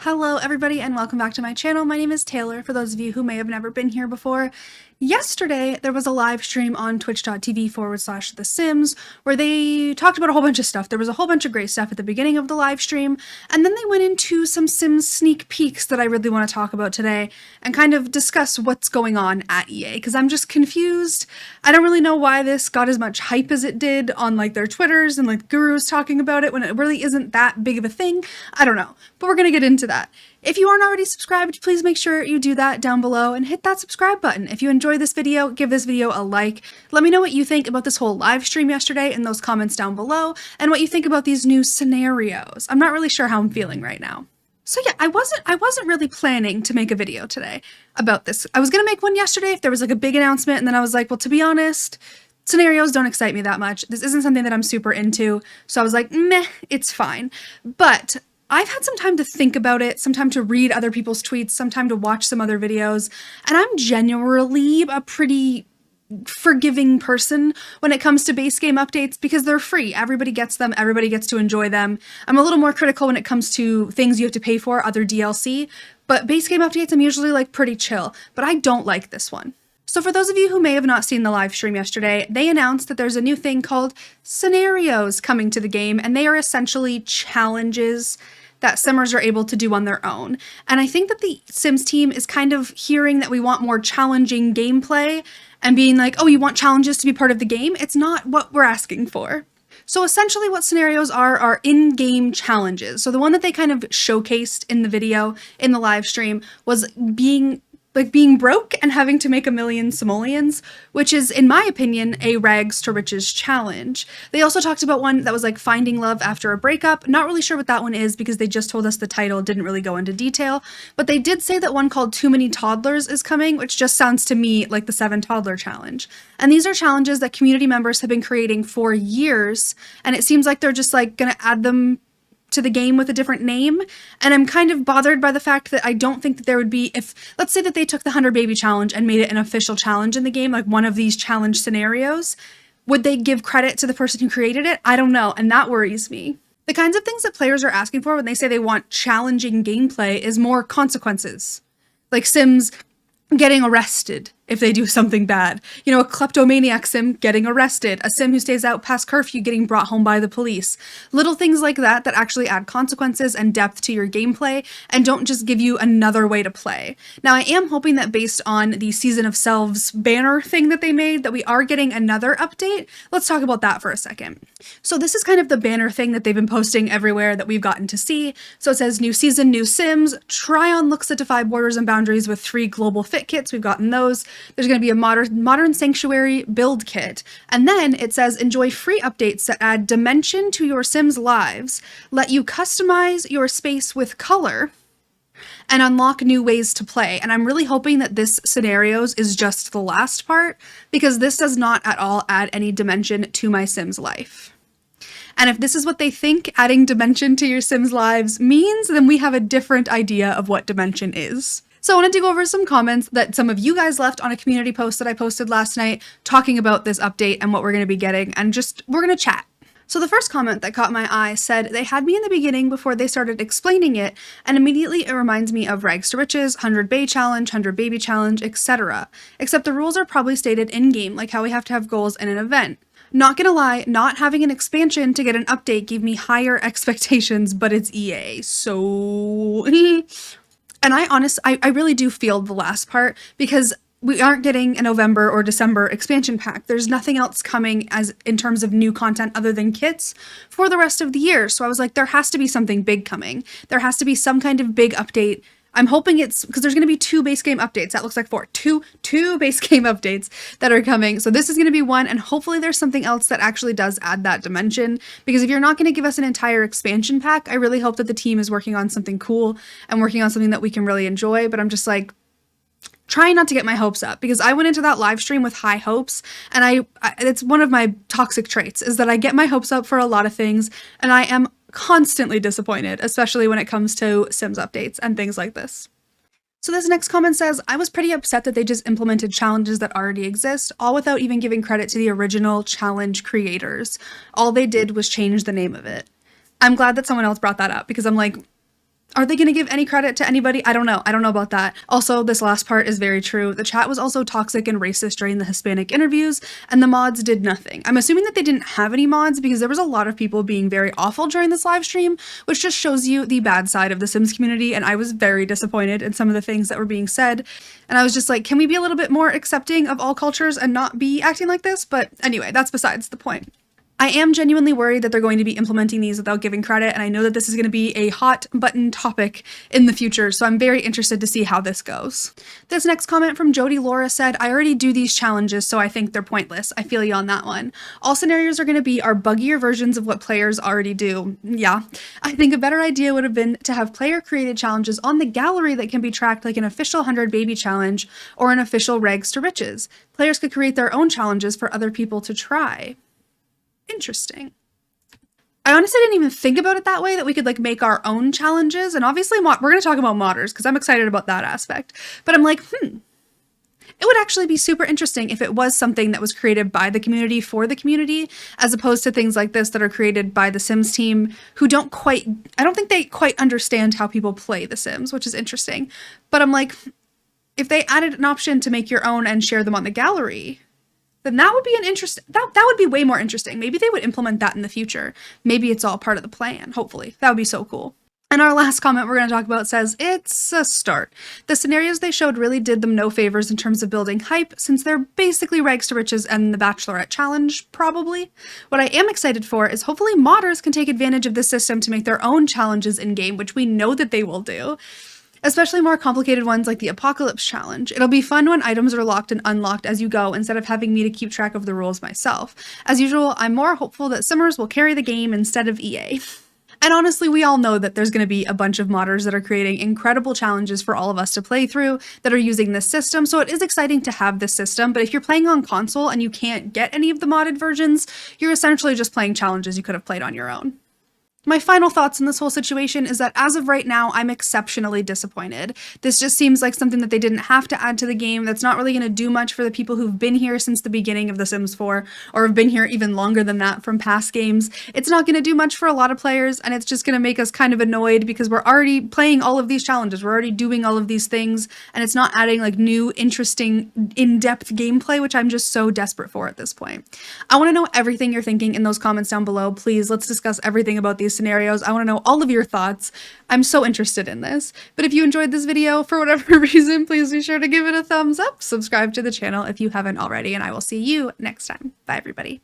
Hello everybody and welcome back to my channel. My name is Taylor, for those of you who may have never been here before. Yesterday, there was a live stream on twitch.tv/The Sims where they talked about a whole bunch of stuff. There was a whole bunch of great stuff at the beginning of the live stream, and then they went into some Sims sneak peeks that I really want to talk about today and kind of discuss what's going on at EA, because I'm just confused. I don't really know why this got as much hype as it did on like their Twitters and like gurus talking about it when it really isn't that big of a thing. I don't know, but we're gonna get into that. If you aren't already subscribed, please make sure you do that down below and hit that subscribe button. If you enjoyed this video, give this video a like. Let me know what you think about this whole live stream yesterday in those comments down below, and what you think about these new scenarios. I'm not really sure how I'm feeling right now. So yeah, I wasn't really planning to make a video today about this. I was gonna make one yesterday if there was like a big announcement, and then I was like, well, to be honest, scenarios don't excite me that much. This isn't something that I'm super into, so I was like, meh, it's fine. But I've had some time to think about it, some time to read other people's tweets, some time to watch some other videos, and I'm generally a pretty forgiving person when it comes to base game updates because they're free. Everybody gets them, everybody gets to enjoy them. I'm a little more critical when it comes to things you have to pay for, other DLC, but base game updates I'm usually like pretty chill, but I don't like this one. So for those of you who may have not seen the live stream yesterday, they announced that there's a new thing called scenarios coming to the game, and they are essentially challenges that Simmers are able to do on their own. And I think that the Sims team is kind of hearing that we want more challenging gameplay and being like, oh, you want challenges to be part of the game? It's not what we're asking for. So essentially what scenarios are in-game challenges. So the one that they kind of showcased in the video, in the live stream, was being broke and having to make 1,000,000 simoleons, which is, in my opinion, a rags to riches challenge. They also talked about one that was like finding love after a breakup. Not really sure what that one is because they just told us the title, didn't really go into detail, but they did say that one called Too Many Toddlers is coming, which just sounds to me like the 7 Toddler Challenge. And these are challenges that community members have been creating for years, and it seems like they're just like gonna add them to the game with a different name, and I'm kind of bothered by the fact that I don't think that there would be, if let's say that they took the 100 Baby Challenge and made it an official challenge in the game, like one of these challenge scenarios, would they give credit to the person who created it? I don't know, and that worries me. The kinds of things that players are asking for when they say they want challenging gameplay is more consequences, like Sims getting arrested if they do something bad. You know, a kleptomaniac sim getting arrested, a sim who stays out past curfew getting brought home by the police. Little things like that that actually add consequences and depth to your gameplay and don't just give you another way to play. Now, I am hoping that based on the Season of Selves banner thing that they made, that we are getting another update. Let's talk about that for a second. So this is kind of the banner thing that they've been posting everywhere that we've gotten to see. So it says, new season, new Sims, try on looks that defy borders and boundaries with 3 global fit kits. We've gotten those. There's going to be a modern sanctuary build kit. And then it says, enjoy free updates that add dimension to your Sims' lives, let you customize your space with color, and unlock new ways to play. And I'm really hoping that this scenarios is just the last part, because this does not at all add any dimension to my Sims' life. And if this is what they think adding dimension to your Sims' lives means, then we have a different idea of what dimension is. So I wanted to go over some comments that some of you guys left on a community post that I posted last night talking about this update and what we're going to be getting, and we're going to chat. So the first comment that caught my eye said, they had me in the beginning before they started explaining it, and immediately it reminds me of Rags to Riches, 100 Bay Challenge, 100 Baby Challenge, etc. Except the rules are probably stated in-game, like how we have to have goals in an event. Not gonna lie, not having an expansion to get an update gave me higher expectations, but it's EA, so... And I really do feel the last part, because we aren't getting a November or December expansion pack. There's nothing else coming as in terms of new content other than kits for the rest of the year. So I was like, there has to be something big coming. There has to be some kind of big update. I'm hoping it's because there's going to be 2 base game updates. That looks like 4. Two base game updates that are coming. So this is going to be one, and hopefully there's something else that actually does add that dimension. Because if you're not going to give us an entire expansion pack, I really hope that the team is working on something cool and working on something that we can really enjoy. But I'm just like, trying not to get my hopes up, because I went into that live stream with high hopes, and it's one of my toxic traits is that I get my hopes up for a lot of things, and I am constantly disappointed, especially when it comes to Sims updates and things like this. So this next comment says, I was pretty upset that they just implemented challenges that already exist, all without even giving credit to the original challenge creators. All they did was change the name of it. I'm glad that someone else brought that up, because I'm like, Are they going to give any credit to anybody? I don't know. I don't know about that. Also, this last part is very true. The chat was also toxic and racist during the Hispanic interviews, and the mods did nothing. I'm assuming that they didn't have any mods because there was a lot of people being very awful during this live stream, which just shows you the bad side of the Sims community, and I was very disappointed in some of the things that were being said. And I was just like, can we be a little bit more accepting of all cultures and not be acting like this? But anyway, that's besides the point. I am genuinely worried that they're going to be implementing these without giving credit, and I know that this is going to be a hot button topic in the future, so I'm very interested to see how this goes. This next comment from Jody Laura said, I already do these challenges, so I think they're pointless. I feel you on that one. All scenarios are going to be our buggier versions of what players already do. Yeah. I think a better idea would have been to have player-created challenges on the gallery that can be tracked like an official 100 baby challenge or an official rags to riches. Players could create their own challenges for other people to try. Interesting. I honestly didn't even think about it that way, that we could like make our own challenges. And obviously we're going to talk about modders because I'm excited about that aspect. But I'm like, it would actually be super interesting if it was something that was created by the community for the community, as opposed to things like this that are created by the Sims team who I don't think they quite understand how people play The Sims, which is interesting. But I'm like, if they added an option to make your own and share them on the gallery, then that would be that would be way more interesting. Maybe they would implement that in the future. Maybe it's all part of the plan, hopefully. That would be so cool. And our last comment we're going to talk about says, it's a start. The scenarios they showed really did them no favors in terms of building hype, since they're basically rags to riches and the Bachelorette challenge, probably. What I am excited for is hopefully modders can take advantage of this system to make their own challenges in-game, which we know that they will do. Especially more complicated ones like the Apocalypse Challenge. It'll be fun when items are locked and unlocked as you go instead of having me to keep track of the rules myself. As usual, I'm more hopeful that Simmers will carry the game instead of EA. And honestly, we all know that there's going to be a bunch of modders that are creating incredible challenges for all of us to play through that are using this system, so it is exciting to have this system, but if you're playing on console and you can't get any of the modded versions, you're essentially just playing challenges you could have played on your own. My final thoughts in this whole situation is that as of right now, I'm exceptionally disappointed. This just seems like something that they didn't have to add to the game. That's not really going to do much for the people who've been here since the beginning of The Sims 4, or have been here even longer than that from past games. It's not going to do much for a lot of players, and it's just going to make us kind of annoyed because we're already playing all of these challenges. We're already doing all of these things, and it's not adding like new, interesting, in-depth gameplay, which I'm just so desperate for at this point. I want to know everything you're thinking in those comments down below. Please, let's discuss everything about these scenarios. I want to know all of your thoughts. I'm so interested in this. But if you enjoyed this video for whatever reason, please be sure to give it a thumbs up, subscribe to the channel if you haven't already, and I will see you next time. Bye, everybody.